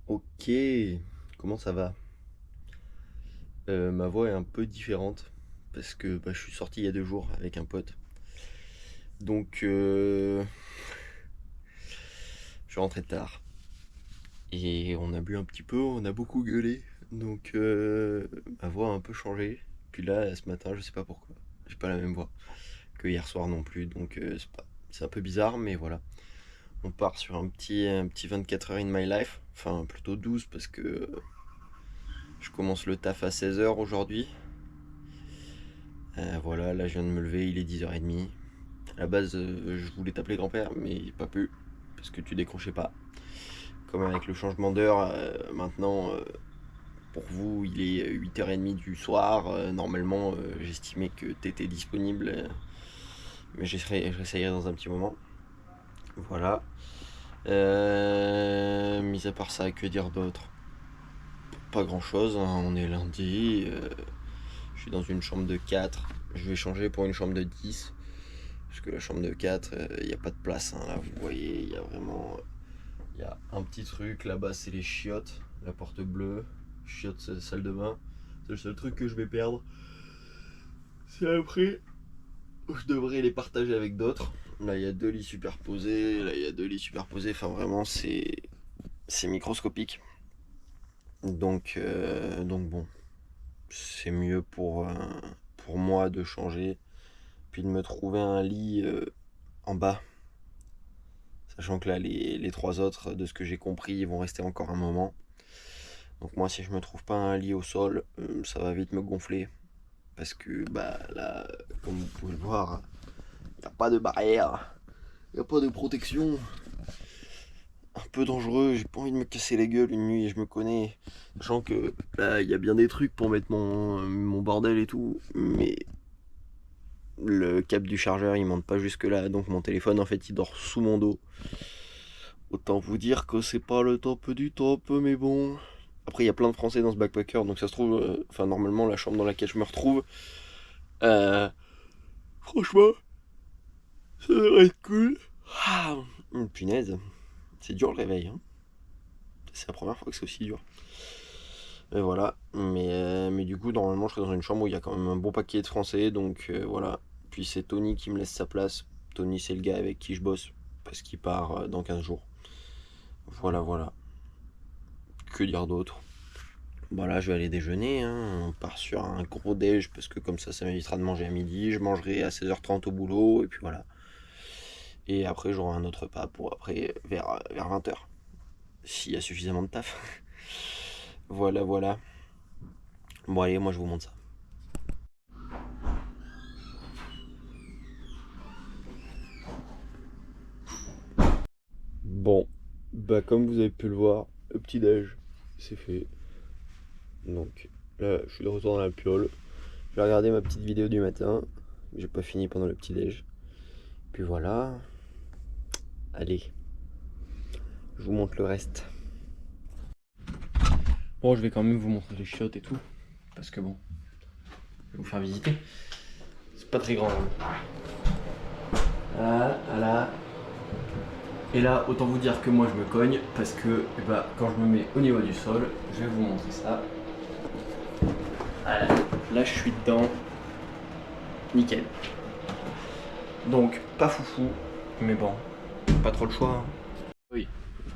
Ok, comment ça va? Ma voix est un peu différente parce que je suis sorti il y a 2 jours avec un pote. Donc je suis rentré tard et on a bu un petit peu, on a beaucoup gueulé. Donc ma voix a un peu changé. Puis là, ce matin, je sais pas pourquoi. J'ai pas la même voix que hier soir non plus. Donc c'est un peu bizarre, mais voilà. On part sur un petit 24 heures in my life. Enfin, plutôt 12 parce que je commence le taf à 16 heures aujourd'hui. Voilà, là je viens de me lever, il est 10h30. À la base, je voulais t'appeler grand-père, mais pas pu, parce que tu décrochais pas. Comme avec le changement d'heure, maintenant, pour vous, il est 8h30 du soir. Normalement, j'estimais que t'étais disponible, mais j'essayerai dans un petit moment. Voilà. Mis à part ça, que dire d'autre? Pas grand-chose, hein, on est lundi. Je suis dans une chambre de 4. Je vais changer pour une chambre de 10. Parce que la chambre de 4, il n'y a pas de place, hein, là, vous voyez, il y a vraiment. Il y a un petit truc, là-bas, c'est les chiottes, la porte bleue. Chiottes, c'est la salle de bain. C'est le seul truc que je vais perdre. C'est après. Je devrais les partager avec d'autres. Là, il y a 2 lits superposés. Là, il y a 2 lits superposés. Enfin, vraiment, c'est microscopique. Donc bon, c'est mieux pour moi de changer. Puis de me trouver un lit en bas. Sachant que là, les 3 autres, de ce que j'ai compris, ils vont rester encore un moment. Donc moi, si je me trouve pas un lit au sol, ça va vite me gonfler. Parce que là, comme vous pouvez le voir, il n'y a pas de barrière, il n'y a pas de protection. Un peu dangereux, j'ai pas envie de me casser la gueule une nuit, je me connais. Sachant que là, il y a bien des trucs pour mettre mon bordel et tout, mais le câble du chargeur il monte pas jusque là, donc mon téléphone en fait il dort sous mon dos. Autant vous dire que c'est pas le top du top, mais bon. Après, il y a plein de Français dans ce backpacker, donc ça se trouve, enfin, normalement, la chambre dans laquelle je me retrouve, euh, franchement, ça devrait être cool. Ah, punaise, c'est dur le réveil, hein. C'est la première fois que c'est aussi dur. Et voilà, mais du coup, normalement, je serai dans une chambre où il y a quand même un bon paquet de Français, donc voilà. Puis c'est Tony qui me laisse sa place. Tony, c'est le gars avec qui je bosse, parce qu'il part dans 15 jours. Voilà, voilà. Que dire d'autre? Bah là, je vais aller déjeuner, hein. On part sur un gros déj parce que comme ça m'évitera de manger à midi. Je mangerai à 16h30 au boulot et puis voilà. Et après, j'aurai un autre repas pour après vers 20h. S'il y a suffisamment de taf. Voilà, voilà. Bon, allez, moi je vous montre ça. Bon, comme vous avez pu le voir, le petit déj, c'est fait. Donc là, je suis de retour dans la piole. Je vais regarder ma petite vidéo du matin. J'ai pas fini pendant le petit déj. Puis voilà. Allez, je vous montre le reste. Bon, je vais quand même vous montrer les chiottes et tout. Parce que bon, je vais vous faire visiter. C'est pas très grand, hein. Voilà. Et là, autant vous dire que moi je me cogne. Parce que quand je me mets au niveau du sol, je vais vous montrer ça. Voilà. Là, je suis dedans. Nickel. Donc, pas foufou. Mais bon, pas trop le choix, hein. Oui.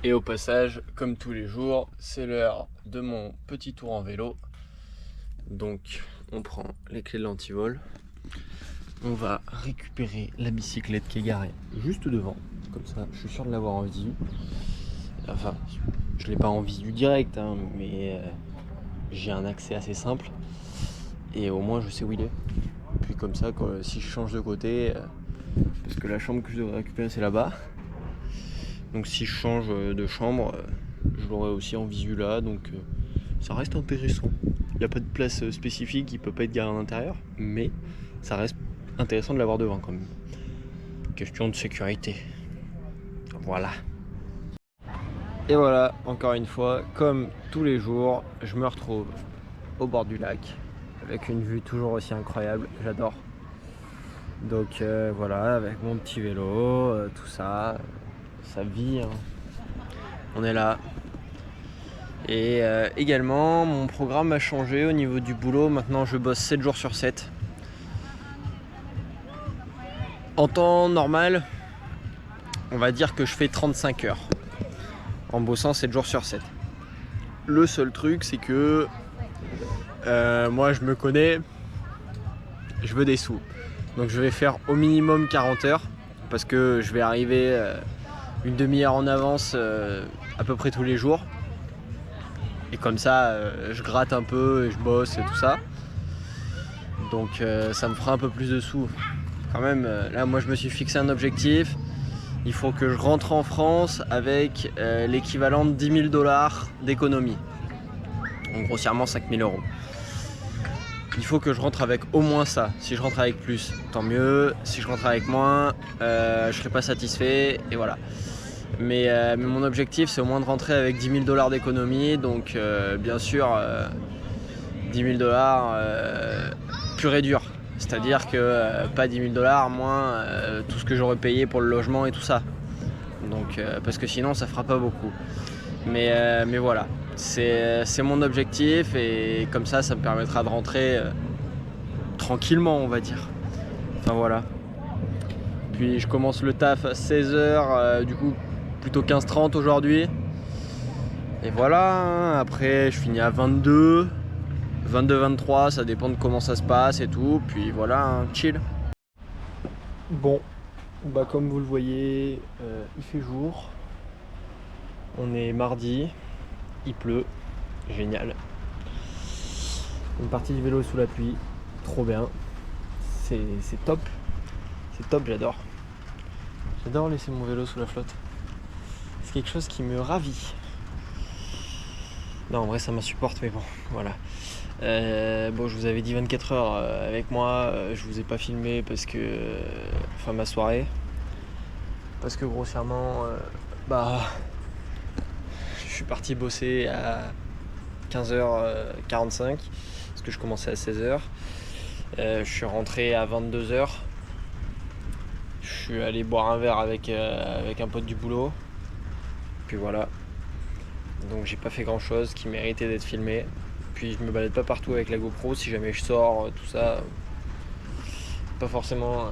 Et au passage, comme tous les jours, c'est l'heure de mon petit tour en vélo. Donc, on prend les clés de l'antivol. On va récupérer la bicyclette qui est garée juste devant. Comme ça, je suis sûr de l'avoir en visu. Enfin, je l'ai pas en visu direct, hein, mais j'ai un accès assez simple. Et au moins, je sais où il est. Puis comme ça, si je change de côté, parce que la chambre que je devrais récupérer, c'est là-bas. Donc si je change de chambre, je l'aurai aussi en visu là. Donc ça reste intéressant. Il n'y a pas de place spécifique, il peut pas être garé à l'intérieur. Mais ça reste intéressant de l'avoir devant quand même. Question de sécurité. Voilà. Et voilà, encore une fois, comme tous les jours, je me retrouve au bord du lac. Avec une vue toujours aussi incroyable, j'adore. Donc voilà, avec mon petit vélo, tout ça, ça vit, hein. On est là. Et également, mon programme a changé au niveau du boulot. Maintenant, je bosse 7 jours sur 7. En temps normal, on va dire que je fais 35 heures en bossant 7 jours sur 7. Le seul truc, c'est que moi, je me connais, je veux des sous. Donc, je vais faire au minimum 40 heures parce que je vais arriver une demi-heure en avance à peu près tous les jours. Et comme ça, je gratte un peu et je bosse et tout ça. Donc ça me fera un peu plus de sous. Quand même, là moi je me suis fixé un objectif. Il faut que je rentre en France avec l'équivalent de 10 000 $ d'économie. Donc grossièrement 5 000 €. Il faut que je rentre avec au moins ça. Si je rentre avec plus, tant mieux. Si je rentre avec moins, je serai pas satisfait. Et voilà. Mais mon objectif c'est au moins de rentrer avec 10 000 $ d'économie. Donc bien sûr 10 000 $ pur et dur. C'est-à-dire que pas 10 000 $ moins tout ce que j'aurais payé pour le logement et tout ça. Donc parce que sinon ça fera pas beaucoup. Mais voilà, c'est mon objectif et comme ça me permettra de rentrer tranquillement on va dire. Enfin voilà. Puis je commence le taf à 16 h, du coup plutôt 15h30 aujourd'hui. Et voilà, après je finis à 22, 23, ça dépend de comment ça se passe et tout. Puis voilà, hein, chill. Bon, bah comme vous le voyez, il fait jour. On est mardi, il pleut, génial. Une partie du vélo sous la pluie, trop bien. C'est top, j'adore. J'adore laisser mon vélo sous la flotte. C'est quelque chose qui me ravit. Non, en vrai, ça m'insupporte, mais bon, voilà. Bon, je vous avais dit 24 heures avec moi. Je vous ai pas filmé parce que. Enfin, ma soirée. Parce que grossièrement, je suis parti bosser à 15h45. Parce que je commençais à 16h. Je suis rentré à 22h. Je suis allé boire un verre avec un pote du boulot. Puis voilà. Donc j'ai pas fait grand chose qui méritait d'être filmé. Puis je me balade pas partout avec la GoPro, si jamais je sors, tout ça. Pas forcément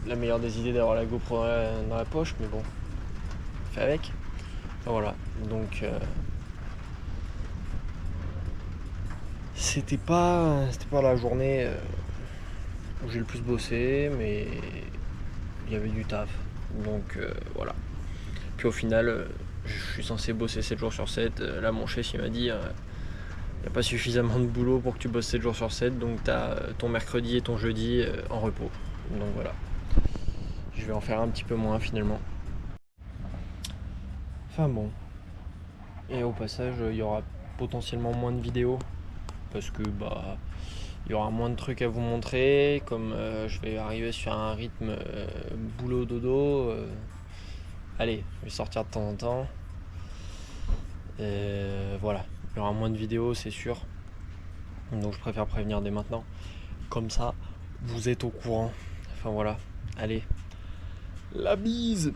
la meilleure des idées d'avoir la GoPro dans la poche, mais bon, on fait avec. Enfin, voilà, donc c'était pas la journée où j'ai le plus bossé, mais il y avait du taf. Donc voilà. Puis au final, je suis censé bosser 7 jours sur 7. Là, mon chef il m'a dit il n'y a pas suffisamment de boulot pour que tu bosses 7 jours sur 7, donc tu as ton mercredi et ton jeudi en repos. Donc voilà. Je vais en faire un petit peu moins finalement. Enfin bon. Et au passage, il y aura potentiellement moins de vidéos. Parce que il y aura moins de trucs à vous montrer. Comme je vais arriver sur un rythme boulot dodo. Allez, je vais sortir de temps en temps. Voilà. Il y aura moins de vidéos, c'est sûr. Donc je préfère prévenir dès maintenant. Comme ça, vous êtes au courant. Enfin voilà. Allez. La bise!